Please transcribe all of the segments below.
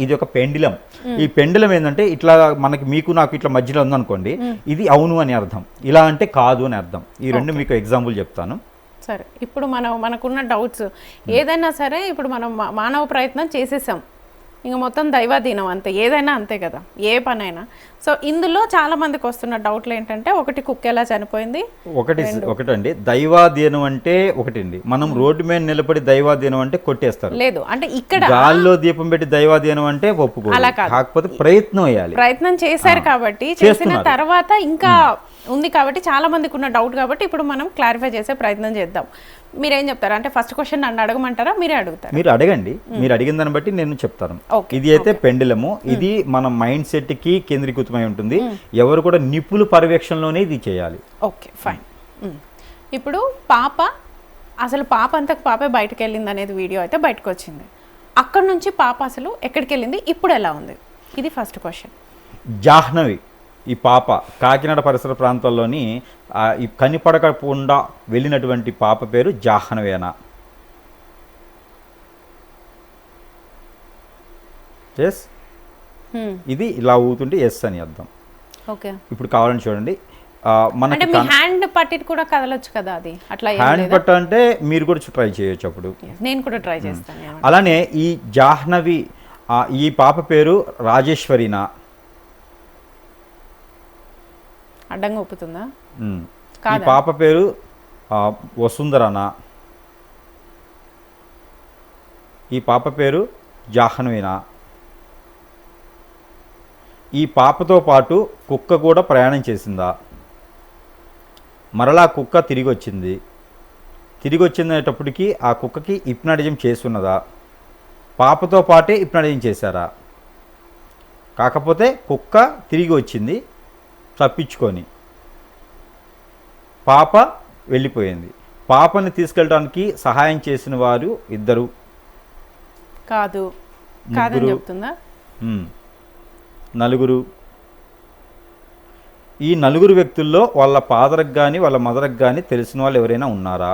ఇది ఒక పెండిలం. ఈ పెండిలం ఏంటంటే ఇట్లా మనకి మీకు నాకు ఇట్లా మధ్యలో ఉందనుకోండి, ఇది అవును అని అర్థం, ఇలా అంటే కాదు అని అర్థం. ఈ రెండు మీకు ఎగ్జాంపుల్ చెప్తాను. సరే, ఇప్పుడు మనకున్న డౌట్స్ ఏదైనా సరే, ఇప్పుడు మనం మానవ ప్రయత్నం చేసేసాం, ఇంకా మొత్తం దైవాధీనం అంతే, ఏదైనా అంతే కదా, ఏ పనైనా. సో ఇందులో చాలా మందికి వస్తున్న డౌట్లు ఏంటంటే, ఒకటి కుక్క ఎలా చనిపోయింది, ఒకటండి దైవాధీనం అంటే ఒకటండి, మనం రోడ్డు మీద నిలబడి దైవాధీనం అంటే కొట్టేస్తారు. లేదు అంటే ఇక్కడ గాల్లో దీపం పెట్టి దైవాధీనం అంటే ఒప్పుకోవాలి, కాకపోతే ప్రయత్నం చేయాలి. ప్రయత్నం చేశారు కాబట్టి, చేసిన తర్వాత ఇంకా ఉంది కాబట్టి చాలా మందికి ఉన్న డౌట్ కాబట్టి ఇప్పుడు మనం క్లారిఫై చేసే ప్రయత్నం చేద్దాం. మీరేం చెప్తారు అంటే, ఫస్ట్ క్వశ్చన్ నన్ను అడగమంటారా, మీరే అడుగుతారు? మీరు అడగండి, మీరు అడిగిన దాన్ని బట్టి నేను చెప్తాను. ఇది అయితే పెండిలము, ఇది మన మైండ్ సెట్ కి కేంద్రీకృతమై ఉంటుంది. ఎవరు కూడా నిపుణుల పర్యవేక్షణలోనే ఇది చేయాలి. Okay fine. ఇప్పుడు అసలు పాప అంతకు పాపే బయటకు వెళ్ళింది అనేది వీడియో అయితే బయటకు వచ్చింది. అక్కడ నుంచి పాప అసలు ఎక్కడికి వెళ్ళింది, ఇప్పుడు ఎలా ఉంది, ఇది ఫస్ట్ క్వశ్చన్. జాహ్నవి ఈ పాప కాకినాడ పరిసర ప్రాంతాల్లోని ఈ కనిపడకుండా వెళ్ళినటువంటి పాప పేరు జాహ్నవేనా. ఎస్, ఇది ఇలా ఊగుతుంటే ఎస్ అని అర్థం. ఓకే, ఇప్పుడు కావాలని చూడండి, మనకి హ్యాండ్ పట్టి కూడా కదలొచ్చు కదా, అది అట్లా హ్యాండ్ పట్ట అంటే మీరు కూడా ట్రై చేయొచ్చు. అప్పుడు నేను కూడా ట్రై చేస్తాను. అలానే ఈ జాహ్నవి ఈ పాప పేరు రాజేశ్వరినా. అడ్డంగా ఒప్పుతుందా? ఈ పాప పేరు వసుంధరనా. ఈ పాప పేరు జాహ్నవినా. ఈ పాపతో పాటు కుక్క కూడా ప్రయాణం చేసిందా. మరలా కుక్క తిరిగి వచ్చిందనేటప్పటికీ ఆ కుక్కకి హిప్నాటిజం చేస్తున్నదా. పాపతో పాటే హిప్నాటిజం చేశారా. కాకపోతే కుక్క తిరిగి వచ్చింది తప్పించుకొని, పాప వెళ్ళిపోయింది. పాపని తీసుకెళ్ళడానికి సహాయం చేసిన వారు ఇద్దరు, కాదని చెప్తుందా. నలుగురు. ఈ నలుగురు వ్యక్తుల్లో వాళ్ళ ఫాదర్కి కానీ వాళ్ళ మదర్కి కానీ తెలిసిన వాళ్ళు ఎవరైనా ఉన్నారా?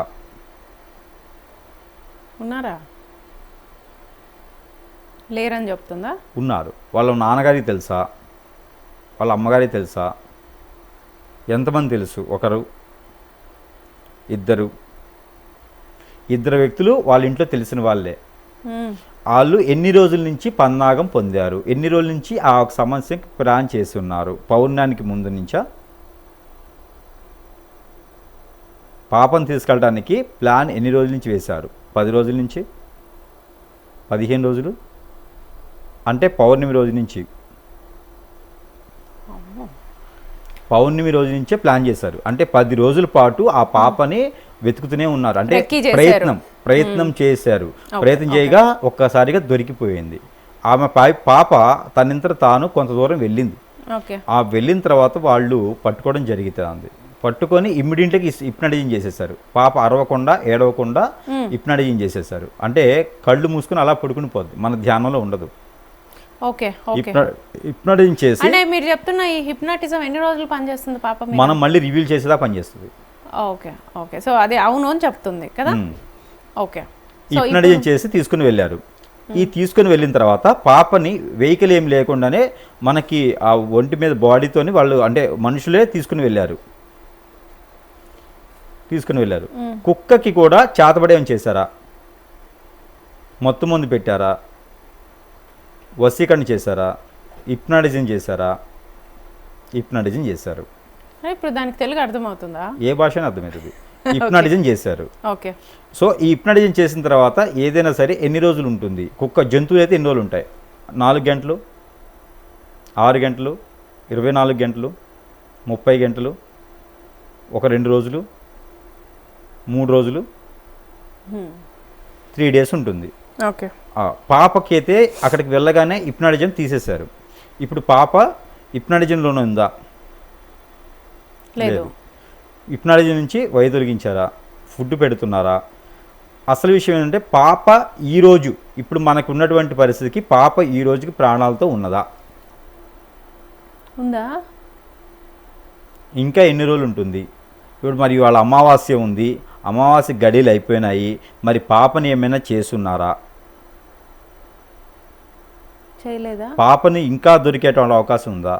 లేరని చెప్తుందా. ఉన్నారు. వాళ్ళ నాన్నగారికి తెలుసా, వాళ్ళ అమ్మగారికి తెలుసా, ఎంతమంది తెలుసు? ఒకరు, ఇద్దరు వ్యక్తులు వాళ్ళ ఇంట్లో తెలిసిన వాళ్ళే. వాళ్ళు ఎన్ని రోజుల నుంచి పన్నాగం పొందారు, ఎన్ని రోజుల నుంచి ఆ సమస్యకి ప్లాన్ చేసి ఉన్నారు? పౌర్ణానికి ముందు నుంచా? పాపను తీసుకెళ్ళడానికి ప్లాన్ ఎన్ని రోజుల నుంచి వేశారు? 10 రోజుల నుంచి, 15 రోజులు, అంటే పౌర్ణమి రోజు నుంచి. పౌర్ణమి రోజు నుంచే ప్లాన్ చేశారు. అంటే 10 రోజుల పాటు ఆ పాపని వెతుకుతూనే ఉన్నారు. అంటే ప్రయత్నం చేశారు. ప్రయత్నం చేయగా ఒక్కసారిగా దొరికిపోయింది. ఆమె పాప తనంతట తాను కొంత దూరం వెళ్ళింది. ఆ వెళ్ళిన తర్వాత వాళ్ళు పట్టుకోవడం జరుగుతుంది. పట్టుకొని ఇమ్మీడియట్గా హిప్నాటిజం చేసేసారు. పాప అరవకుండా ఏడవకుండా హిప్నాటిజం చేసేసారు. అంటే కళ్ళు మూసుకుని అలా పడుకుని పోద్ది, మన ధ్యానంలో ఉండదు. హిప్నాటిజం చేసి, అంటే మీరు చెప్తున్న ఈ హిప్నాటిజం ఎన్ని రోజులు పనిచేస్తుంది పాప? మనం మళ్ళీ రివీల్ చేసేదా పనిచేస్తుంది. ఓకే సో అది అవును అని చెప్తుంది కదా. ఓకే, హిప్నాటిజం చేసి తీసుకుని వెళ్ళారు. ఈ తీసుకుని వెళ్ళిన తర్వాత పాపని వెహికల్ ఏం లేకుండానే మనకి ఆ ఒంటి మీద బాడీతోని వాళ్ళు, అంటే మనుషులే తీసుకుని వెళ్ళారు. కుక్కకి కూడా చేతబడేం చేశారా? మొత్తం మందు పెట్టారా? వశీకరణ చేశారా? హిప్నాటిజం చేశారా? హిప్నాటిజం చేశారు. ఇప్పుడు దానికి తెలుగు అర్థమవుతుందా? ఏ భాష అర్థమవుతుంది. హిప్నాటిజం చేశారు. ఓకే, సో ఈ హిప్నాటిజం చేసిన తర్వాత ఏదైనా సరే ఎన్ని రోజులు ఉంటుంది? కుక్క జంతువులు అయితే ఎన్ని రోజులు ఉంటాయి? 4 గంటలు, 6 గంటలు, 24 గంటలు, 30 గంటలు, 2 రోజులు, 3 రోజులు, 3 డేస్ ఉంటుంది. ఓకే, పాపకి అయితే అక్కడికి వెళ్ళగానే హిప్నాటిజం తీసేశారు. ఇప్పుడు పాప హిప్నాటిజంలోనే ఉందా? లేదు. హిప్నాటిజం నుంచి వైదొలిగించారా? ఫుడ్ పెడుతున్నారా? అసలు విషయం ఏంటంటే, పాప ఈరోజు ఇప్పుడు మనకు ఉన్నటువంటి పరిస్థితికి పాప ఈ రోజుకి ప్రాణాలతో ఉన్నదా? ఇంకా ఎన్ని రోజులు ఉంటుంది? ఇప్పుడు మరి వాళ్ళ అమావాస్య ఉంది, అమావాస్య గడియలు అయిపోయినాయి, మరి పాపని ఏమైనా చేసున్నారా? చేయలేదా? పాపని ఇంకా దొరికేటువంటి అవకాశం ఉందా?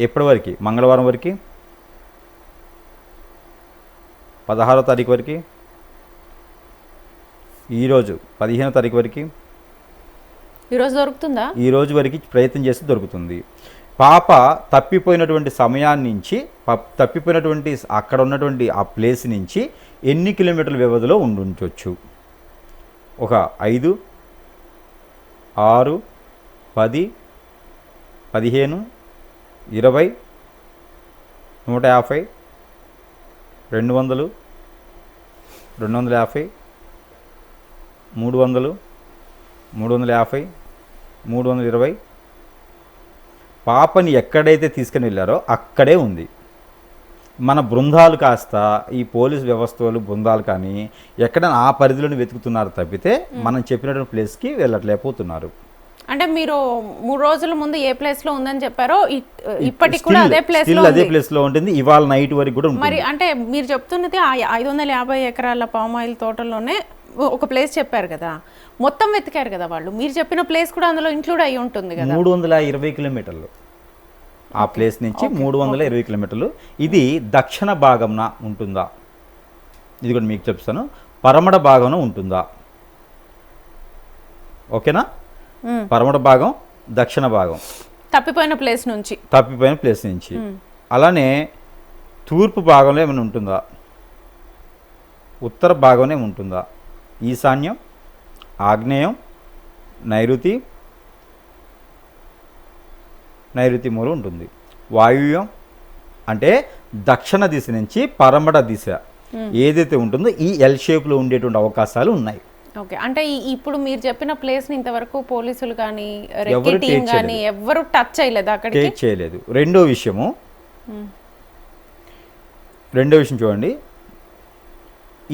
ఎప్పటి వరకు? మంగళవారం వరకు, 16వ తారీఖు వరకు, ఈరోజు 15వ తారీఖు వరకు, ఈరోజు దొరుకుతుందా? ఈ రోజు వరకు ప్రయత్నం చేస్తే దొరుకుతుంది. పాప తప్పిపోయినటువంటి సమయాన్ని నుంచి, తప్పిపోయినటువంటి అక్కడ ఉన్నటువంటి ఆ ప్లేస్ నుంచి ఎన్ని కిలోమీటర్ల వ్యవధిలో ఉండుంచవచ్చు? ఒక 5, 6, 10, 15, 20, 150, 200, 250, 300, 350, 320. పాపని ఎక్కడైతే తీసుకుని వెళ్ళారో అక్కడే ఉంది. మన బృందాలు కాస్త ఈ పోలీస్ వ్యవస్థలు బృందాలు కానీ ఎక్కడైనా ఆ పరిధిలోని వెతుకుతున్నారు తప్పితే మనం చెప్పినటువంటి ప్లేస్కి వెళ్ళట్లేకపోతున్నారు. అంటే మీరు 3 రోజుల ముందు ఏ ప్లేస్ లో ఉందని చెప్పారో ఇప్పటికి కూడా అదే ప్లేస్ లో ఉంటుంది. ఇవాళ నైట్ వరకు కూడా మరి అంటే మీరు చెప్తున్నది 550 ఎకరాల పామ్ ఆయిల్ తోటలోనే ఒక ప్లేస్ చెప్పారు కదా, మొత్తం వెతికారు కదా వాళ్ళు. మీరు చెప్పిన ప్లేస్ కూడా అందులో ఇంక్లూడ్ అయ్యి ఉంటుంది కదా. 320 కిలోమీటర్లు ఆ ప్లేస్ నుంచి 320 కిలోమీటర్లు. ఇది దక్షిణ భాగంన ఉంటుందా? ఇది కూడా మీకు చెప్తాను. పరమడ భాగంలో ఉంటుందా? ఓకేనా? పరమడ భాగం, దక్షిణ భాగం, తప్పిపోయిన ప్లేస్ నుంచి. అలానే తూర్పు భాగంలో ఏమైనా ఉంటుందా? ఉత్తర భాగంలో ఉంటుందా? ఈశాన్యం, ఆగ్నేయం, నైరుతి మూల ఉంటుంది. వాయువ్యం అంటే దక్షిణ దిశ నుంచి పరమడ దిశ ఏదైతే ఉంటుందో ఈ ఎల్ షేప్లో ఉండేటువంటి అవకాశాలు ఉన్నాయి. ఓకే, అంటే ఇప్పుడు మీరు చెప్పిన ప్లేస్ని ఇంతవరకు పోలీసులు కానీ టీం కానీ ఎవరు టచ్ చేయలేదు, అక్కడికి టేక్ చేయలేదు. రెండో విషయం చూడండి,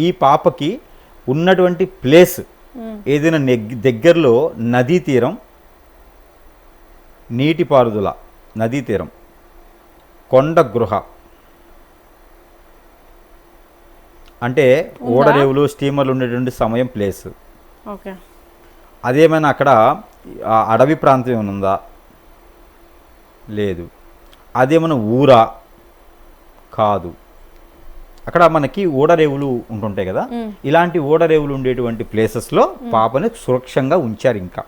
ఈ పాపకి ఉన్నటువంటి ప్లేస్ ఏదైనా దగ్గరలో నదీ తీరం, నీటిపారుదల, నదీ తీరం, కొండ గృహ అంటే ఓడరేవులు స్టీమర్లు ఉండేటువంటి సమయం ప్లేస్. ఓకే, అదేమైనా అక్కడ అడవి ప్రాంతం ఏమైనా ఉందా? లేదు. అదేమైనా ఊరా? కాదు. అక్కడ మనకి ఓడరేవులు ఉంటుంటాయి కదా, ఇలాంటి ఓడరేవులు ఉండేటువంటి ప్లేసెస్లో పాపని సురక్షంగా ఉంచారు. ఇంకా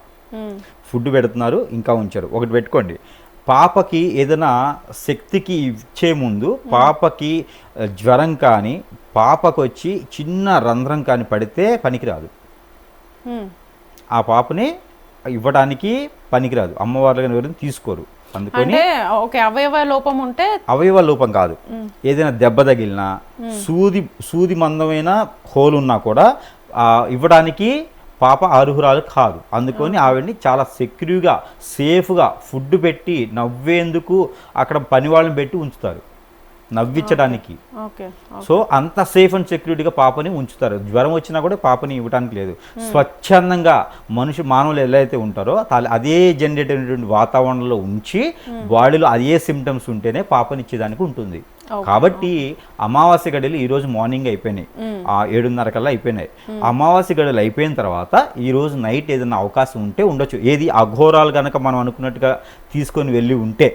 ఫుడ్ పెడుతున్నారు, ఇంకా ఉంచారు. ఒకటి పెట్టుకోండి, పాపకి ఏదైనా శక్తికి ఇచ్చే ముందు పాపకి జ్వరం కానీ పాపకు వచ్చి చిన్న రంధ్రం కానీ పడితే పనికిరాదు. ఆ పాపని ఇవ్వడానికి పనికిరాదు. అమ్మవార్లు కానీ ఎవరైనా తీసుకోరు. అందుకని అవయవ లోపం కాదు, ఏదైనా దెబ్బ తగిలినా సూది మందమైన హోల్ ఉన్నా కూడా ఇవ్వడానికి పాప అర్హురాలు కాదు. అందుకని ఆవిడని చాలా సెక్యూర్గా సేఫ్గా ఫుడ్ పెట్టి నవ్వేందుకు అక్కడ పని వాళ్ళని పెట్టి ఉంచుతారు, నవ్వించడానికి. సో అంత సేఫ్ అండ్ సెక్యూరిటీగా పాపని ఉంచుతారు. జ్వరం వచ్చినా కూడా పాపని ఇవ్వడానికి లేదు. స్వచ్ఛందంగా మానవులు ఎలా అయితే ఉంటారో అదే జనరేట్ అయినటువంటి వాతావరణంలో ఉంచి బాడీలో అదే సిమ్టమ్స్ ఉంటేనే పాపనిచ్చేదానికి ఉంటుంది. కాబట్టి అమావాస్య గడియలు ఈ రోజు మార్నింగ్ అయిపోయినాయి, 7:30 కల్లా అయిపోయినాయి. అమావాస్య గడియలు అయిపోయిన తర్వాత ఈ రోజు నైట్ ఏదైనా అవకాశం ఉంటే ఉండొచ్చు. ఏది అఘోరాలు కనుక మనం అనుకున్నట్టుగా తీసుకొని వెళ్ళి ఉంటే,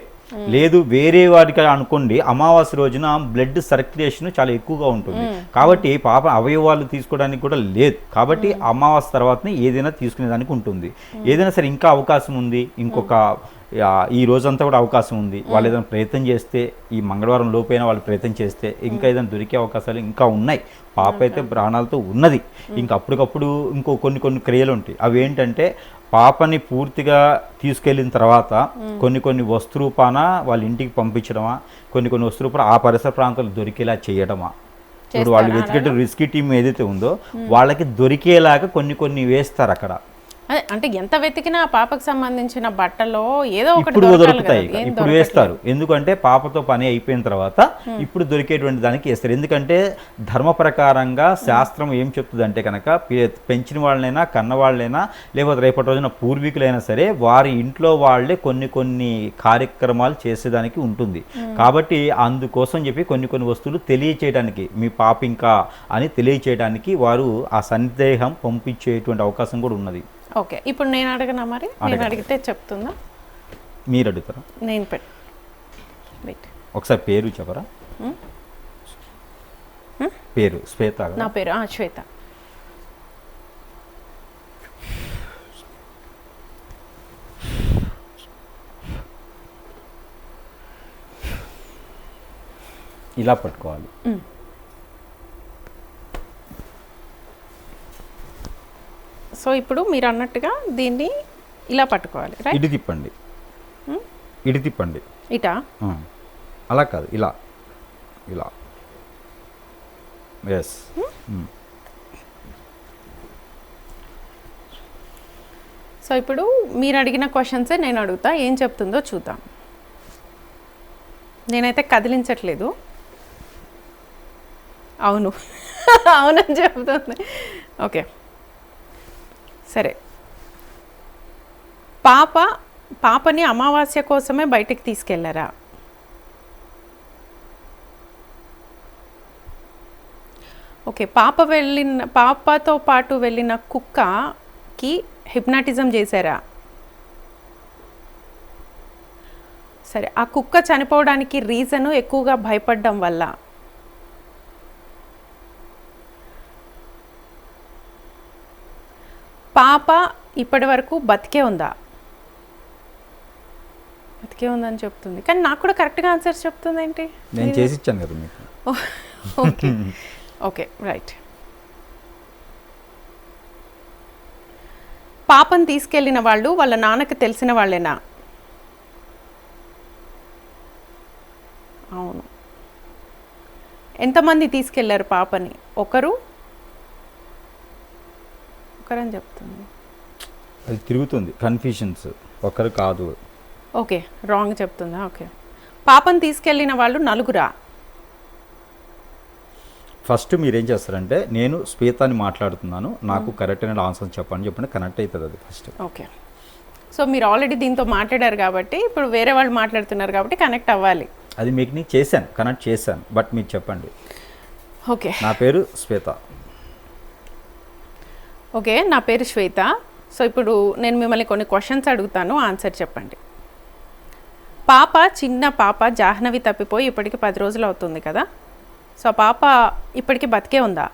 లేదు వేరే వారికి అనుకోండి, అమావాస్య రోజున బ్లడ్ సర్క్యులేషన్ చాలా ఎక్కువగా ఉంటుంది. కాబట్టి పాప అవయవాలు తీసుకోవడానికి కూడా లేదు. కాబట్టి అమావాస్య తర్వాతనే ఏదైనా తీసుకునేదానికి ఉంటుంది. ఏదైనా సరే ఇంకా అవకాశం ఉంది, ఇంకొక ఈ రోజంతా కూడా అవకాశం ఉంది. వాళ్ళు ఏదైనా ప్రయత్నం చేస్తే, ఈ మంగళవారం లోపైన వాళ్ళు ప్రయత్నం చేస్తే ఇంకా ఏదైనా దొరికే అవకాశాలు ఇంకా ఉన్నాయి. పాప అయితే ప్రాణాలతో ఉన్నది. ఇంకా అప్పటికప్పుడు ఇంకో కొన్ని క్రియలు ఉంటాయి. అవి ఏంటంటే, పాపని పూర్తిగా తీసుకెళ్ళిన తర్వాత కొన్ని వస్తురూపాన వాళ్ళ ఇంటికి పంపించడమా, కొన్ని వస్తురూపాన ఆ పరిసర ప్రాంతాలు దొరికేలా చేయడమా. ఇప్పుడు వాళ్ళు వెతికేట రిస్కీ టీం ఏదైతే ఉందో వాళ్ళకి దొరికేలాగా కొన్ని వేస్తారు అక్కడ. అదే అంటే ఎంత వెతికినా ఆ పాపకు సంబంధించిన బట్టలో ఏదో ఒకటి ఇప్పుడు దొరకాలి దొరుకుతాయి, కదా, ఏం ఇప్పుడు దొరకట్లేదు. వేస్తారు. ఎందుకంటే పాపతో పని అయిపోయిన తర్వాత ఇప్పుడు దొరికేటువంటి దానికి వేస్తారు. ఎందుకంటే ధర్మ ప్రకారంగా శాస్త్రం ఏం చెప్తుంది అంటే కనుక పెంచిన వాళ్ళైనా కన్న వాళ్ళైనా లేకపోతే రేపటి రోజున పూర్వీకులైనా సరే వారి ఇంట్లో వాళ్ళే కొన్ని కార్యక్రమాలు చేసేదానికి ఉంటుంది. కాబట్టి అందుకోసం చెప్పి కొన్ని వస్తువులు తెలియచేయడానికి మీ పాప ఇంకా అని తెలియచేయడానికి వారు ఆ సందేహం పంపించేటువంటి అవకాశం కూడా ఉన్నది. ఓకే, ఇప్పుడు నేను అడగనా మరి? నేను అడిగితే చెప్తుందా? మీరు అడుగుతారా? నేను వెయిట్ ఒకసారి పేరు చెప్పరా? పేరు శ్వేత కదా? నా పేరు శ్వేత. ఇలా పట్టుకోవాలి. సో ఇప్పుడు మీరు అన్నట్టుగా దీన్ని ఇలా పట్టుకోవాలి, రైట్? ఇటు తిప్పండి, ఇటు తిప్పండి. ఇటా? అలా కాదు, ఇలా ఇలా. ఎస్. సో ఇప్పుడు మీరు అడిగిన క్వశ్చన్సే నేను అడుగుతా, ఏం చెప్తుందో చూద్దాం. నేనైతే కదిలించట్లేదు. అవును అవునని చెప్తుంది. ఓకే సరే. పాపని అమావాస్య కోసమే బయటికి తీసుకెళ్లారా? ఓకే. పాపతో పాటు వెళ్ళిన కుక్కకి హిప్నాటిజం చేశారా? సరే, ఆ కుక్క చనిపోవడానికి రీజను ఎక్కువగా భయపడడం వల్ల. పాప ఇప్పటి వరకు బతికే ఉందా? బతికే ఉందని చెప్తుంది, కానీ నాకు కూడా కరెక్ట్గా ఆన్సర్స్ చెప్తుంది ఏంటి? నేను చేసి ఇచ్చాను కదా మీకు. Okay okay right. పాపను తీసుకెళ్ళిన వాళ్ళు వాళ్ళ నాన్నకి తెలిసిన వాళ్ళేనా? అవును. ఎంతమంది తీసుకెళ్లారు పాపని? ఒకరని చెప్తుంది. అది తిరుగుతుంది, కన్ఫ్యూషన్స్. ఒకరు కాదు. ఓకే, రాంగ్ చెప్తుందా? ఓకే. పాపను తీసుకెళ్ళిన వాళ్ళు నలుగురా? ఫస్ట్ మీరేం చేస్తారంటే, నేను శ్వేతాని మాట్లాడుతున్నాను, నాకు కరెక్ట్ అయిన ఆన్సర్ చెప్పండి కనెక్ట్ అవుతుంది అది ఫస్ట్. ఓకే. సో మీరు ఆల్రెడీ దీంతో మాట్లాడారు కాబట్టి ఇప్పుడు వేరే వాళ్ళు మాట్లాడుతున్నారు కాబట్టి కనెక్ట్ అవ్వాలి. అది మీకు నేను చేశాను, కనెక్ట్ చేశాను, బట్ మీరు చెప్పండి. ఓకే. నా పేరు శ్వేత. ఓకే, నా పేరు శ్వేత. సో ఇప్పుడు నేను మిమ్మల్ని కొన్ని క్వశ్చన్స్ అడుగుతాను, ఆన్సర్ చెప్పండి. చిన్న పాప జాహ్నవి తప్పిపోయి ఇప్పటికి 10 రోజులు అవుతుంది కదా. సో పాప ఇప్పటికి బతికే ఉందా?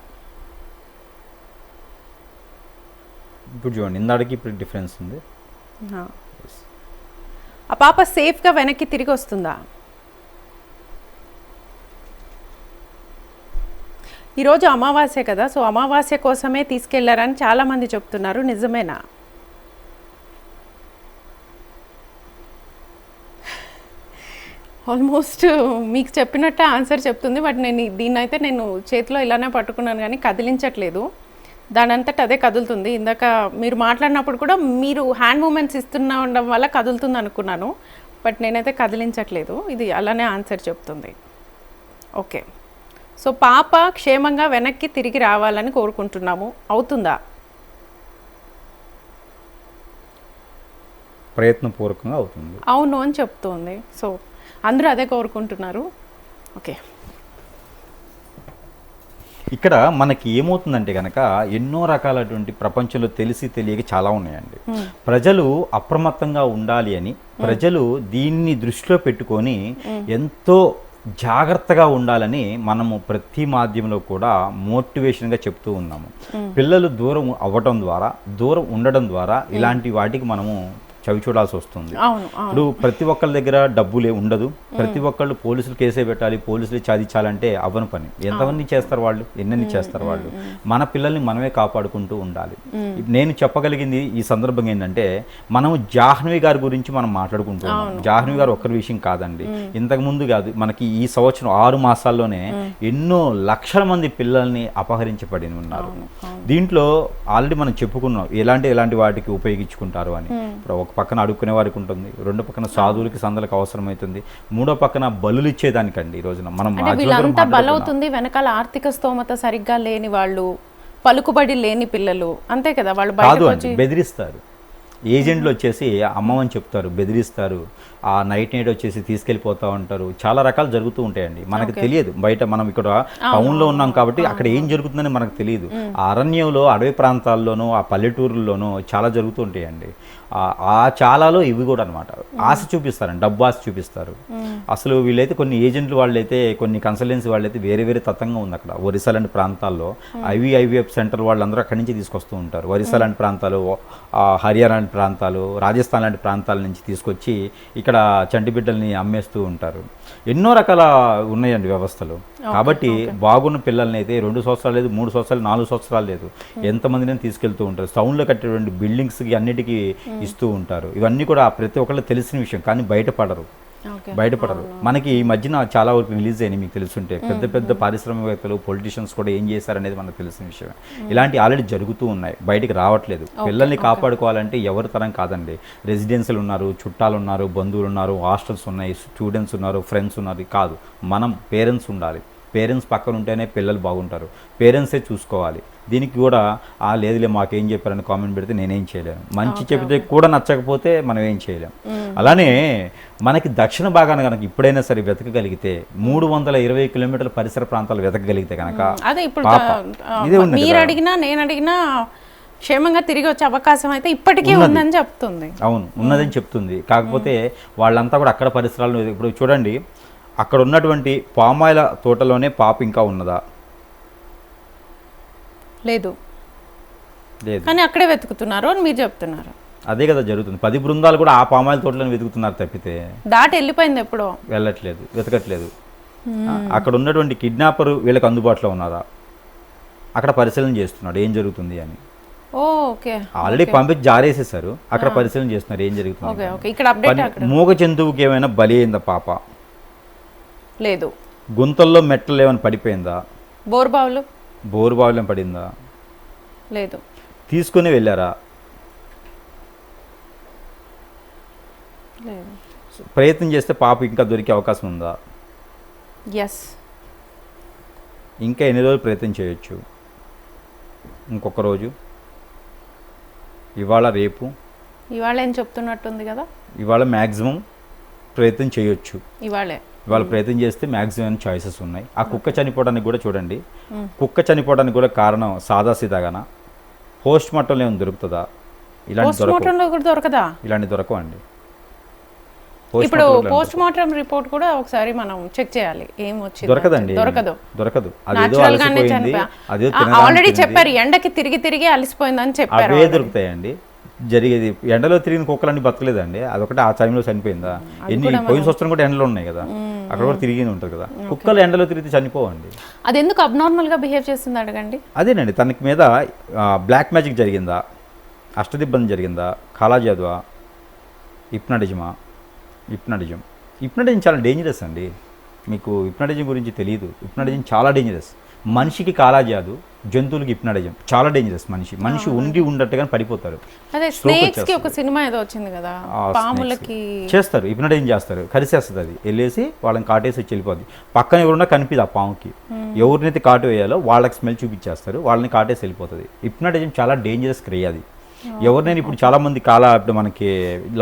ఇప్పుడు చూడండి, ఇందాడికి ఇప్పుడు డిఫరెన్స్ ఉంది. ఆ పాప సేఫ్గా వెనక్కి తిరిగి వస్తుందా? ఈరోజు అమావాస్య కదా, సో అమావాస్య కోసమే తీసుకెళ్లారని చాలామంది చెప్తున్నారు, నిజమేనా? ఆల్మోస్ట్ మీకు చెప్పినట్టే ఆన్సర్ చెప్తుంది, బట్ దీన్నైతే నేను చేతిలో ఇలానే పట్టుకున్నాను కానీ కదిలించట్లేదు. దాని అంతటా అదే కదులుతుంది. ఇందాక మీరు మాట్లాడినప్పుడు కూడా మీరు హ్యాండ్ మూమెంట్స్ ఉండడం వల్ల కదులుతుంది అనుకున్నాను, బట్ నేనైతే కదిలించట్లేదు. ఇది అలానే ఆన్సర్ చెప్తుంది. ఓకే. సో పాప క్షేమంగా వెనక్కి తిరిగి రావాలని కోరుకుంటున్నాము, అవుతుందా? ప్రయత్నపూర్వకంగా అవుతుంది. అవును అని చెప్తుంది. సో అందరూ అదే కోరుకుంటున్నారు. ఓకే. ఇక్కడ మనకి ఏమవుతుందంటే కనుక ఎన్నో రకాలటువంటి ప్రపంచంలో తెలియక చాలా ఉన్నాయండి. ప్రజలు అప్రమత్తంగా ఉండాలి అని, ప్రజలు దీన్ని దృష్టిలో పెట్టుకొని ఎంతో జాగ్రత్తగా ఉండాలని మనము ప్రతి మాధ్యమంలో కూడా మోటివేషన్గా చెప్తూ ఉన్నాము. పిల్లలు దూరం అవ్వటం ద్వారా, దూరం ఉండడం ద్వారా ఇలాంటి వాటికి మనము చవి చూడాల్సి వస్తుంది. అవును ఇప్పుడు ప్రతి ఒక్కరి దగ్గర డబ్బులే ఉండదు, ప్రతి ఒక్కళ్ళు పోలీసులు కేసే పెట్టాలి, పోలీసులు చదివించాలంటే అవ్వని పని. ఎంతమంది చేస్తారు వాళ్ళు, ఎన్నెన్ని చేస్తారు వాళ్ళు. మన పిల్లల్ని మనమే కాపాడుకుంటూ ఉండాలి. నేను చెప్పగలిగింది ఈ సందర్భంగా ఏంటంటే, మనం జాహ్నవి గారి గురించి మనం మాట్లాడుకుంటున్నాం. జాహ్నవి గారు ఒక్కరి విషయం కాదండి, ఇంతకు ముందు కాదు, మనకి ఈ సంవత్సరం 6 మాసాల్లోనే ఎన్నో లక్షల మంది పిల్లల్ని అపహరించబడి ఉన్నారు. దీంట్లో ఆల్రెడీ మనం చెప్పుకున్నాం ఎలాంటి వాటికి ఉపయోగించుకుంటారు అని. ఇప్పుడు ఒక పక్కన అడుక్కునే వారికి ఉంటుంది, రెండో పక్కన సాధువులకి సందలకు అవసరమవుతుంది, మూడో పక్కన బలులు ఇచ్చేదానికండి. ఈ రోజున మనం వీళ్ళంతా బలవుతుంది వెనకాల ఆర్థిక స్తోమత సరిగ్గా లేని వాళ్ళు, పలుకుబడి లేని పిల్లలు, అంతే కదా. వాళ్ళు కాదు అండి, బెదిరిస్తారు. ఏజెంట్లు వచ్చేసి అమ్మమని చెప్తారు, బెదిరిస్తారు. ఆ నైట్ వచ్చేసి తీసుకెళ్ళిపోతూ ఉంటారు. చాలా రకాలు జరుగుతూ ఉంటాయండి, మనకు తెలియదు. బయట మనం ఇక్కడ టౌన్లో ఉన్నాం కాబట్టి అక్కడ ఏం జరుగుతుందని మనకు తెలియదు. ఆ అరణ్యంలో, అడవి ప్రాంతాల్లోనూ, ఆ పల్లెటూరుల్లోనూ చాలా జరుగుతూ ఉంటాయండి. ఆ చాలాలో ఇవి కూడా అనమాట. ఆశ చూపిస్తారండి, డబ్బు ఆశ చూపిస్తారు. అసలు వీళ్ళైతే కొన్ని ఏజెంట్లు వాళ్ళైతే, కొన్ని కన్సల్టెన్సీ వాళ్ళైతే వేరే తత్వంగా ఉంది అక్కడ. ఒరిస్సా లాంటి ప్రాంతాల్లో IVF సెంటర్ వాళ్ళందరూ అక్కడి నుంచి తీసుకొస్తూ ఉంటారు. ఒరిస్సా లాంటి ప్రాంతాలు, హర్యానా లాంటి ప్రాంతాలు, రాజస్థాన్ లాంటి ప్రాంతాల నుంచి తీసుకొచ్చి ఇక్కడ చంటి బిడ్డల్ని అమ్మేస్తూ ఉంటారు. ఎన్నో రకాల ఉన్నాయండి వ్యవస్థలు. కాబట్టి బాగున్న పిల్లల్ని అయితే 2 సంవత్సరాలు లేదు, 3 సంవత్సరాలు, 4 సంవత్సరాలు లేదు, ఎంతమందిని తీసుకెళ్తూ ఉంటారు. టౌన్లో కట్టేటువంటి బిల్డింగ్స్కి అన్నిటికీ ఇస్తూ ఉంటారు. ఇవన్నీ కూడా ప్రతి ఒక్కళ్ళు తెలిసిన విషయం, కానీ బయటపడరు. మనకి ఈ మధ్యన చాలా వరకు రిలీజ్ అయినాయి, మీకు తెలుసుంటే. పెద్ద పారిశ్రామికవేత్తలు, పొలిటీషియన్స్ కూడా ఏం చేశారనేది మనకు తెలిసిన విషయం. ఇలాంటి ఆల్రెడీ జరుగుతూ ఉన్నాయి, బయటికి రావట్లేదు. పిల్లల్ని కాపాడుకోవాలంటే ఎవరి తరం కాదండి. రెసిడెన్షియల్ ఉన్నారు, చుట్టాలు ఉన్నారు, బంధువులు ఉన్నారు, హాస్టల్స్ ఉన్నాయి, స్టూడెంట్స్ ఉన్నారు, ఫ్రెండ్స్ ఉన్నారు. కాదు, మనం పేరెంట్స్ ఉండాలి. పేరెంట్స్ పక్కన ఉంటేనే పిల్లలు బాగుంటారు. పేరెంట్సే చూసుకోవాలి. దీనికి కూడా లేదులే మాకేం చెప్పారని కామెంట్ పెడితే నేనేం చేయలేను. మంచి చెబితే కూడా నచ్చకపోతే మనం ఏం చేయలేం. అలానే మనకి దక్షిణ భాగాన కనుక ఇప్పుడైనా సరే వెతకగలిగితే 320 కిలోమీటర్ల పరిసర ప్రాంతాలు వెతకగలిగితే కనుక, అదే ఇప్పుడు మీరు అడిగినా నేను అడిగినా క్షేమంగా తిరిగి వచ్చే అవకాశం అయితే ఇప్పటికీ ఉందని చెప్తుంది. అవును, ఉన్నదని చెప్తుంది. కాకపోతే వాళ్ళంతా కూడా అక్కడ పరిసరాలు, ఇప్పుడు చూడండి, అక్కడ ఉన్నటువంటి పామాయిల తోటలోనే పాప ఇంకా ఉన్నదా? లేదు, కానీ అక్కడే వెతుకుతున్నారు అని మీరు చెప్తున్నారు. అదే కదా జరుగుతుంది. 10 బృందాలు కూడా ఆ పామాయిల తోటలోనే వెతుకుతున్నారు తప్పితే దాటి వెళ్ళిపోయింది, ఎప్పుడో వెళ్ళట్లేదు, వెతకట్లేదు. అక్కడ ఉన్నటువంటి కిడ్నాపర్ వీళ్ళకి అందుబాటులో ఉన్నారా? అక్కడ పరిశీలన చేస్తున్నాడు ఏం జరుగుతుంది అని. ఆల్రెడీ పంపించి జారేసేసారు, అక్కడ పరిశీలన చేస్తున్నారు ఏం జరుగుతుంది. మూగ జంతువుకి ఏమైనా బలి అయిందా పాప? లేదు. గుంతల్లో మెట్టలు ఏమైనా పడిపోయిందా? బోరుబావులు పడిందా? లేదు. తీసుకుని వెళ్ళారా? ప్రయత్నం చేస్తే పాప ఇంకా దొరికే అవకాశం ఉందా? ఇంకా ఎన్ని రోజులు ప్రయత్నం చేయొచ్చు? ఇంకొక రోజు, ఇవాళ, రేపు, ఇవాళ ఏం చెప్తున్నట్టుంది కదా. ఇవాళ మ్యాక్సిమం ప్రయత్నం చేయొచ్చు. ఇవాళ ప్రయత్నం చేస్తే మ్యాక్సిమం చాయిసెస్ ఉన్నాయి. ఆ కుక్క చనిపోవడానికి కూడా చూడండి, కుక్క చనిపోవడానికి కూడా కారణం సాదాసీదాగానా? పోస్ట్ మార్టంలో ఏమైనా దొరుకుతుందా? ఇలాంటి దొరకవండి. ఇప్పుడు పోస్ట్ మార్టం రిపోర్ట్ కూడా ఒకసారి మనం చెక్ చేయాలి, ఏం వచ్చింది. దొరకదు. ఆల్రెడీ చెప్పారు, ఎండకి తిరిగి అలసిపోయిందని చెప్పారు. అవే దొరుకుతాయండి. జరిగేది ఎండలో తిరిగిన కుక్కలన్నీ బతకలేదండి, అదొకటి ఆ టైంలో చనిపోయిందా? పోయిన సంవత్సరం కూడా ఎండలో ఉన్నాయి కదా, అక్కడ కూడా తిరిగి ఉంటుంది కదా. కుక్కలు ఎండలో తిరిగితే చనిపోవండి. అది ఎందుకు అబ్నార్మల్ గా బిహేవ్ చేస్తుంది అడగండి. అదేనండి, తనకి మీద బ్లాక్ మ్యాజిక్ జరిగిందా, అష్టదిబ్బంది జరిగిందా, కాలాజాదువా, హిప్నటిజం చాలా డేంజరస్ అండి. మీకు హిప్నటిజం గురించి తెలియదు. హిప్నటిజం చాలా డేంజరస్. మనిషికి కాలాజాదు, జంతువులకి హిప్నటిజం చాలా డేంజరస్. మనిషి ఉండట్టుగానే పడిపోతారు. ఒక సినిమా ఏదో వచ్చింది కదా, పాములకి చేస్తారు, హిప్నటిజం చేస్తారు, కరిసేస్తుంది. అది వెళ్ళేసి వాళ్ళని కాటేసి వచ్చి వెళ్ళిపోద్ది. పక్కన ఎవరున్నా కనిపిది ఆ పాముకి. ఎవరినైతే కాటు వేయాలో వాళ్ళకి స్మెల్ చూపించేస్తారు, వాళ్ళని కాటేసి వెళ్ళిపోతుంది. హిప్నటిజం చాలా డేంజరస్ క్రియ అది. ఎవరినైనా ఇప్పుడు చాలా మంది ఇప్పుడు మనకి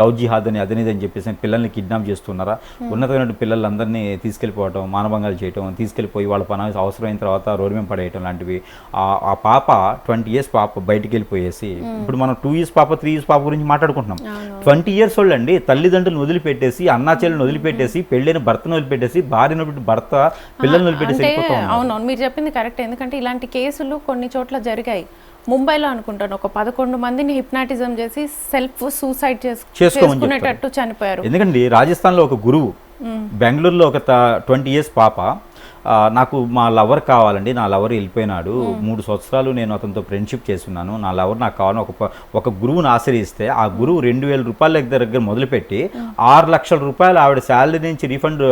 లవ్ జిహాద్ అని అదని అని చెప్పేసి పిల్లల్ని కిడ్నాప్ చేస్తున్నారా, ఉన్నతమైన పిల్లలందరినీ తీసుకెళ్ళిపోవటం, మానభంగాలు చేయటం, తీసుకెళ్ళిపోయి వాళ్ళ పని అవసరమైన తర్వాత రోడ్డు మీద పడేయటం లాంటివి. ఆ పాప 20 years పాప బయటికి వెళ్ళిపోయేసి, ఇప్పుడు మనం 2 years పాప 3 years పాప గురించి మాట్లాడుకుంటున్నాం. 20 years వాళ్ళు అండి, తల్లిదండ్రులను వదిలిపెట్టేసి, అన్నా చెల్లెలను వదిలిపెట్టేసి, పెళ్ళైన భర్తను వదిలిపెట్టేసి, భార్యను భర్త పిల్లల్ని వదిలిపెట్టేసి. అవునవును, మీరు చెప్పింది కరెక్ట్. ఎందుకంటే ఇలాంటి కేసులు కొన్ని చోట్ల జరిగాయి. ముంబైలో అనుకుంటాను ఒక 11 మందిని హిప్నాటిజం చేసి సెల్ఫ్ సూసైడ్ చేసుకోమని చేసుకునేటట్టు చనిపోయారు. ఎందుకంటే రాజస్థాన్లో ఒక గురువు, బెంగళూరులో ఒక 20 years పాప, నాకు మా లవర్ కావాలండి, నా లవర్ వెళ్ళిపోయినాడు, 3 సంవత్సరాలు నేను అతనితో ఫ్రెండ్షిప్ చేస్తున్నాను, నా లవర్ నాకు కావాలని ఒక గురువుని ఆశ్రయిస్తే ఆ గురువు 2,000 రూపాయల దగ్గర మొదలుపెట్టి 6 లక్షల రూపాయలు ఆవిడ శాలరీ నుంచి రీఫండ్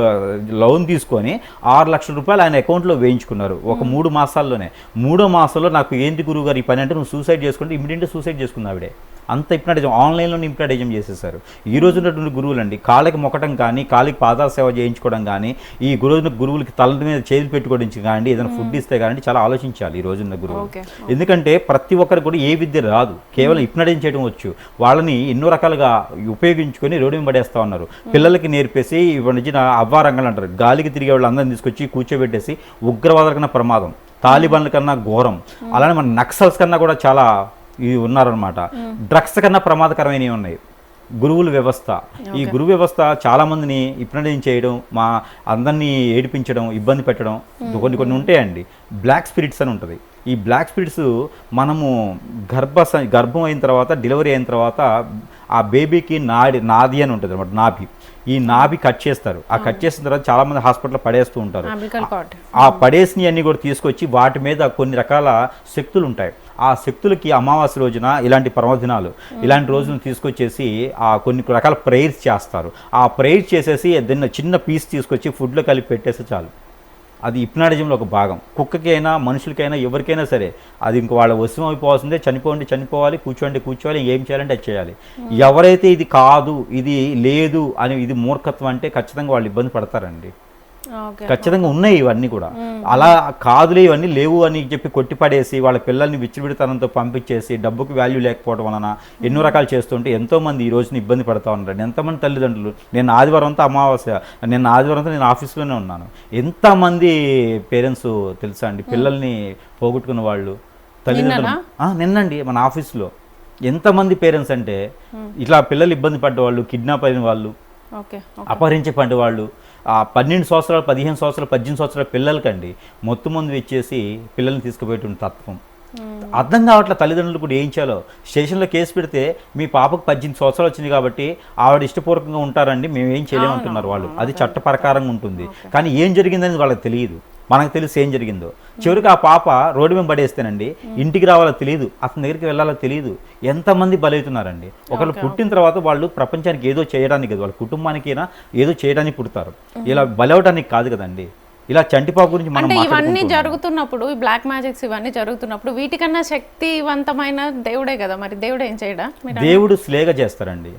లోన్ తీసుకొని 6 లక్షల రూపాయలు ఆయన అకౌంట్లో వేయించుకున్నారు ఒక 3 మాసాల్లోనే. 3వ మాసంలో నాకు ఏంటి గురువు గారు ఈ పని అంటే, నువ్వు సూసైడ్ చేసుకుంటే ఇమీడియట్గా సూసైడ్ చేసుకుంది ఆవిడే. అంత హిప్నాటిజం, ఆన్లైన్లోనే హిప్నాటిజం చేసేసారు. ఈ రోజు ఉన్నటువంటి గురువులండి కాళ్ళకి మొక్కటం కానీ, కాళ్ళకి పాదాల సేవ చేయించుకోవడం కానీ, ఈ గురువులకి తల మీద చేతులు పెట్టుకోవడం కానీ, ఏదైనా ఫుడ్ ఇస్తే కానీ చాలా ఆలోచించాలి ఈ రోజున్న గురువు. ఎందుకంటే ప్రతి ఒక్కరికి కూడా ఏ విద్య రాదు, కేవలం హిప్నాటిజం చేయడం వచ్చు. వాళ్ళని ఎన్నో రకాలుగా ఉపయోగించుకొని రోడ్డు మీద పడేస్తూ ఉన్నారు. పిల్లలకి నేర్పేసి ఇవాళ నుంచి అవ్వారంగలు అంటారు, గాలికి తిరిగే వాళ్ళు అందరిని తీసుకొచ్చి కూర్చోబెట్టేసి ఉగ్రవాదుల కన్నా ప్రమాదం, తాలిబాన్ల కన్నా ఘోరం, అలానే మన నక్సల్స్ కన్నా కూడా చాలా ఇవి ఉన్నారనమాట. డ్రగ్స్ కన్నా ప్రమాదకరమైనవి ఉన్నాయి గురువుల వ్యవస్థ. ఈ గురువు వ్యవస్థ చాలా మందిని హిప్నటైజ్ చేయడం, మా అందరినీ ఏడిపించడం, ఇబ్బంది పెట్టడం కొన్ని ఉంటాయండి. బ్లాక్ స్పిరిట్స్ అని ఉంటుంది. ఈ బ్లాక్ స్పిరిట్స్ మనము గర్భం అయిన తర్వాత, డెలివరీ అయిన తర్వాత ఆ బేబీకి నాది అని ఉంటుంది అనమాట, నాభి. ఈ నాభి కట్ చేస్తారు. ఆ కట్ చేసిన తర్వాత చాలా మంది హాస్పిటల్లో పడేస్తూ ఉంటారు. ఆ పడేసినవి అన్ని కూడా తీసుకొచ్చి వాటి మీద కొన్ని రకాల శక్తులు ఉంటాయి. ఆ శక్తులకి అమావాస్య రోజున ఇలాంటి పర్వదినాలు ఇలాంటి రోజులను తీసుకొచ్చేసి కొన్ని రకాల ప్రేయర్స్ చేస్తారు. ఆ ప్రేయర్ చేసేసి దాన్ని చిన్న పీస్ తీసుకొచ్చి ఫుడ్లో కలిపి పెట్టేస్తే చాలు. అది హిప్నాటిజంలో ఒక భాగం. కుక్కకైనా మనుషులకైనా ఎవరికైనా సరే అది ఇంక వాళ్ళ వశం అయిపోవాల్సిందే. చనిపోవాలి, కూర్చోవాలి, ఏం చేయాలంటే అది చేయాలి. ఎవరైతే ఇది కాదు, ఇది లేదు అని, ఇది మూర్ఖత్వం అంటే ఖచ్చితంగా వాళ్ళు ఇబ్బంది పడతారండి. ఖచ్చితంగా ఉన్నాయి ఇవన్నీ కూడా. అలా కాదులే ఇవన్నీ లేవు అని చెప్పి కొట్టిపడేసి వాళ్ళ పిల్లల్ని విచ్చలవిడితనంతో పంపించేసి డబ్బుకి వాల్యూ లేకపోవడం వలన ఎన్నో రకాలు చేస్తుంటే ఎంతోమంది ఈ రోజున ఇబ్బంది పడతా ఉన్నారండి. ఎంతమంది తల్లిదండ్రులు, నేను ఆదివారం అంతా నేను ఆఫీస్లోనే ఉన్నాను, ఎంతమంది పేరెంట్స్ తెలుసా అండి, పిల్లల్ని పోగొట్టుకున్న వాళ్ళు తల్లిదండ్రులు. నిన్నండి మన ఆఫీస్లో ఎంతమంది పేరెంట్స్ అంటే ఇట్లా పిల్లలు ఇబ్బంది పడ్డవాళ్ళు, కిడ్నాప్ అయిన వాళ్ళు, అపహరించబడ్డ వాళ్ళు, 12 సంవత్సరాలు, 15 సంవత్సరాలు, 18 సంవత్సరాల పిల్లలకండి మొత్తం మంది ఇచ్చేసి పిల్లల్ని తీసుకుపోయేటువంటి తత్వం అర్థం కావట్లే. తల్లిదండ్రులు కూడా ఏం చేయాలో. స్టేషన్లో కేసు పెడితే మీ పాపకు 18 సంవత్సరాలు వచ్చింది కాబట్టి ఆవిడ ఇష్టపూర్వకంగా ఉంటారండి, మేము ఏం చేయలేమంటున్నారు వాళ్ళు. అది చట్ట ప్రకారంగా ఉంటుంది. కానీ ఏం జరిగిందని వాళ్ళకి తెలియదు, మనకు తెలిసి ఏం జరిగిందో. చివరికి ఆ పాప రోడ్డు మీద పడేస్తేనండి ఇంటికి రావాలో తెలియదు, అతని దగ్గరికి వెళ్ళాలో తెలియదు. ఎంతమంది బలవుతున్నారండి. ఒకళ్ళు పుట్టిన తర్వాత వాళ్ళు ప్రపంచానికి ఏదో చేయడానికి కదా, వాళ్ళ కుటుంబానికైనా ఏదో చేయడానికి పుడతారు, ఇలా బలవడానికి కాదు కదండి. ఇలా చంటిపాకు గురించి మనం ఇవన్నీ జరుగుతున్నప్పుడు, ఈ బ్లాక్ మ్యాజిక్స్ ఇవన్నీ జరుగుతున్నప్పుడు వీటికన్నా శక్తివంతమైన దేవుడే కదా, మరి దేవుడు ఏం చేయడా? దేవుడు స్లేగా చేస్తారండి.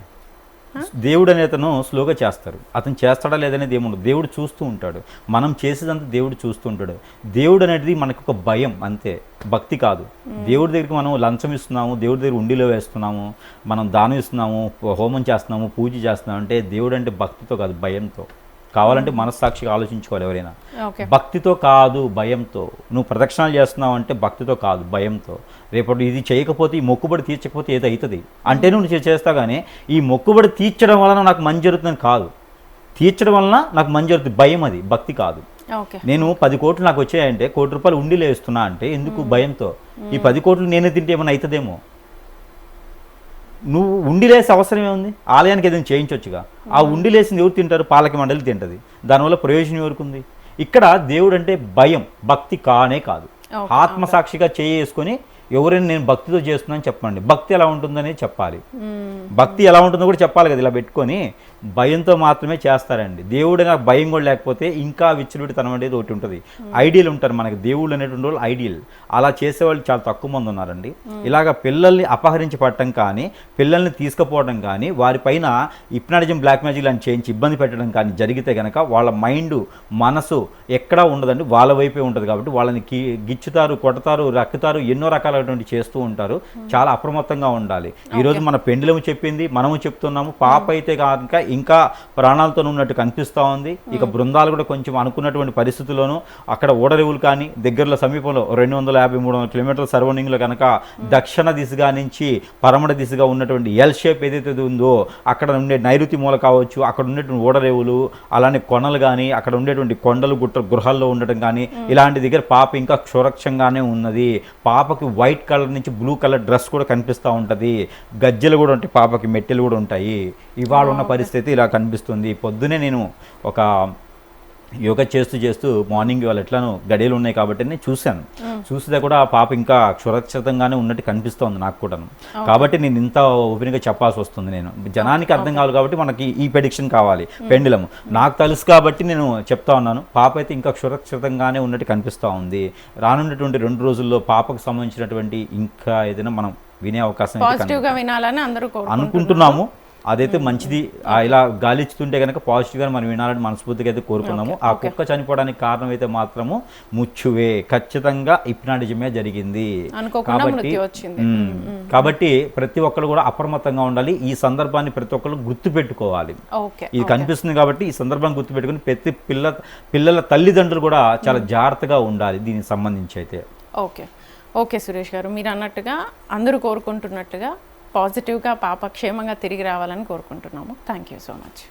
దేవుడు అనే అతను స్లోగా చేస్తారు. అతను చేస్తాడా లేదనేది ఏముండదు. దేవుడు చూస్తూ ఉంటాడు. మనం చేసేదంతా దేవుడు చూస్తూ ఉంటాడు. దేవుడు అనేది మనకు ఒక భయం అంతే, భక్తి కాదు. దేవుడి దగ్గరికి మనం లంచం ఇస్తున్నాము, దేవుడి దగ్గర ఉండిలో వేస్తున్నాము, మనం దానం ఇస్తున్నాము, హోమం చేస్తున్నాము, పూజ చేస్తున్నాము అంటే దేవుడు అంటే భక్తితో కాదు, భయంతో. కావాలంటే మనస్సాక్షిగా ఆలోచించుకోవాలి ఎవరైనా. భక్తితో కాదు, భయంతో. నువ్వు ప్రదక్షిణాలు చేస్తున్నావు అంటే భక్తితో కాదు, భయంతో. రేపటి ఇది చేయకపోతే, ఈ మొక్కుబడి తీర్చకపోతే ఏదో అవుతుంది అంటే నువ్వు చేస్తావు. కానీ ఈ మొక్కుబడి తీర్చడం వలన నాకు మంచి జరుగుతుందని కాదు, తీర్చడం వలన నాకు మంచి జరుగుతుంది, భయం. అది భక్తి కాదు. నేను 10 కోట్లు నాకు వచ్చాయంటే 1 కోటి రూపాయలు ఉండిలో వేస్తున్నా అంటే ఎందుకు? భయంతో. ఈ 10 కోట్లు నేనే తింటే ఏమైనా అవుతుందేమో. నువ్వు ఉండిలేసే అవసరమే ఉంది, ఆలయానికి ఏదైనా చేయించవచ్చుగా. ఆ ఉండిలేసింది ఎవరు తింటారు? పాలక మండలి తింటుంది. దానివల్ల ప్రయోజనం ఎవరికి ఉంది? ఇక్కడ దేవుడు అంటే భయం, భక్తి కానే కాదు. ఆత్మసాక్షిగా చేసుకొని ఎవరైనా నేను భక్తితో చేస్తున్నాను చెప్పండి. భక్తి ఎలా ఉంటుందని చెప్పాలి. భక్తి ఎలా ఉంటుందో కూడా చెప్పాలి కదా. ఇలా పెట్టుకొని భయంతో మాత్రమే చేస్తారండి. దేవుడు నాకు భయం కూడా లేకపోతే ఇంకా విచ్చలవిడితనం అనేది ఒకటి ఉంటుంది. ఐడియల్ ఉంటారు మనకి, దేవుళ్ళు అనేటువంటి వాళ్ళు ఐడియల్. అలా చేసేవాళ్ళు చాలా తక్కువ మంది ఉన్నారండి. ఇలాగ పిల్లల్ని అపహరించి పట్టడం కానీ, పిల్లల్ని తీసుకుపోవడం కానీ, వారిపైన హిప్నాటిజం, బ్లాక్ మ్యాజిక్ అని చేయించి ఇబ్బంది పెట్టడం కానీ జరిగితే కనుక వాళ్ళ మైండ్, మనసు ఎక్కడా ఉండదండి, వాళ్ళ వైపే ఉంటుంది. కాబట్టి వాళ్ళని గిచ్చుతారు, కొడతారు, రక్కుతారు, ఎన్నో రకాలైనటువంటి చేస్తూ ఉంటారు. చాలా అప్రమత్తంగా ఉండాలి. ఈరోజు మన పెండ్లము చెప్పింది, మనము చెప్తున్నాము. పాప అయితే కనుక ఇంకా ప్రాణాలతో ఉన్నట్టు కనిపిస్తూ ఉంది. ఇక బృందాలు కూడా కొంచెం అనుకున్నటువంటి పరిస్థితుల్లోనూ అక్కడ ఓడరేవులు కానీ దగ్గరలో సమీపంలో 250-300 కిలోమీటర్ల సరౌండింగ్లో కనుక దక్షిణ దిశగా నుంచి పరమడ దిశగా ఉన్నటువంటి ఎల్ షేప్ ఏదైతే ఉందో అక్కడ ఉండే నైరుతి మూల కావచ్చు, అక్కడ ఉండేటువంటి ఓడరేవులు, అలానే కొనలు కానీ, అక్కడ ఉండేటువంటి కొండలు గుట్ట గృహాల్లో ఉండటం కానీ, ఇలాంటి దగ్గర పాప ఇంకా సురక్షంగానే ఉన్నది. పాపకి వైట్ కలర్ నుంచి బ్లూ కలర్ డ్రెస్ కూడా కనిపిస్తూ ఉంటుంది. గజ్జెలు కూడా ఉంటాయి, పాపకి మెట్టెలు కూడా ఉంటాయి. ఇవాళ ఉన్న పరిస్థితి ఇలా కనిపిస్తుంది. పొద్దునే నేను ఒక యోగా చేస్తూ మార్నింగ్ వాళ్ళు ఎట్లానో గడియలు ఉన్నాయి కాబట్టి నేను చూస్తే కూడా ఆ పాప ఇంకా సురక్షితంగానే ఉన్నట్టు కనిపిస్తోంది నాకు కూడా. కాబట్టి నేను ఇంత ఓపెన్గా చెప్పాల్సి వస్తుంది. నేను జనానికి అర్థం కావాలి కాబట్టి మనకి ఈ ప్రెడిక్షన్ కావాలి, పెండులము నాకు తెలుసు కాబట్టి నేను చెప్తా ఉన్నాను. పాప అయితే ఇంకా సురక్షితంగానే ఉన్నట్టు కనిపిస్తూ ఉంది. రానున్నటువంటి 2 రోజుల్లో పాపకు సంబంధించినటువంటి ఇంకా ఏదైనా మనం వినే అవకాశం పాజిటివ్గా వినాలని అందరూ అనుకుంటున్నాము. అదైతే మంచిది. ఇలా గాలిచ్చుతుంటే కనుక పాజిటివ్గా మనం వినాలని మనస్ఫూర్తిగా అయితే కోరుకున్నాము. ఆ కుక్క చనిపోవడానికి కారణం అయితే మాత్రము ముచ్చువే, ఖచ్చితంగా హిప్నాటిజమే జరిగింది. కాబట్టి ప్రతి ఒక్కరు కూడా అప్రమత్తంగా ఉండాలి. ఈ సందర్భాన్ని ప్రతి ఒక్కరు గుర్తుపెట్టుకోవాలి. ఇది కనిపిస్తుంది కాబట్టి ఈ సందర్భాన్ని గుర్తుపెట్టుకుని ప్రతి పిల్లల తల్లిదండ్రులు కూడా చాలా జాగ్రత్తగా ఉండాలి దీనికి సంబంధించి అయితే. ఓకే సురేష్ గారు, మీరు అన్నట్టుగా అందరూ కోరుకుంటున్నట్టుగా పాజిటివ్గా పాప క్షేమంగా తిరిగి రావాలని కోరుకుంటున్నాము. Thank you so much.